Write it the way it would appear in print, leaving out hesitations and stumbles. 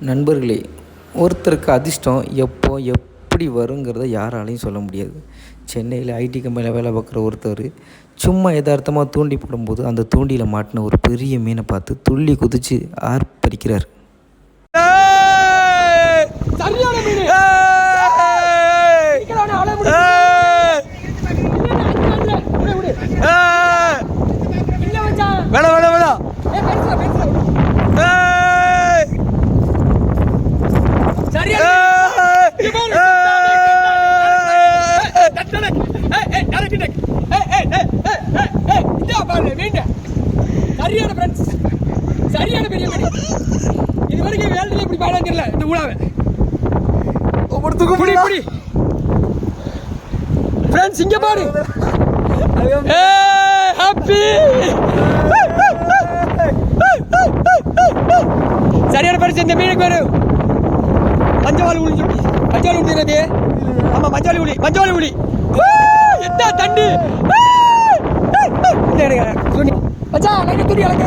நண்பர்களே, ஒருத்தருக்கு அதிர்ஷ்டம் எப்போ எப்படி வருங்கிறத யாராலையும் சொல்ல முடியாது. சென்னையில் ஐடி கம்பெனியில் வேலை பார்க்குற ஒருத்தர் சும்மா எதார்த்தமாக தூண்டி போடும்போது அந்த தூண்டியில் மாட்டின ஒரு பெரிய மீனை பார்த்து துள்ளி குதித்து ஆர்ப்பரிக்கிறார். சரியான பெரிய மீன். இது வரைக்கும் வேல்டுல இப்படி பாடாங்கல இந்த ஊடாவே. ஒவ்வொருத்துக்கும் புடி புடி. ஃப்ரெண்ட்ஸ் இங்க பாரு. ஹாப்பி. சரியான பரிசு இந்த மீனுக்கு வரும். மஞ்சள் உளி சொல்லி. மஞ்சள் உளி என்னது? ஆமா மஞ்சள் உளி. மஞ்சள் உளி. என்ன தண்ணி. இந்த எடுங்க. துணி. மச்சான் லைட் துணி அலங்க.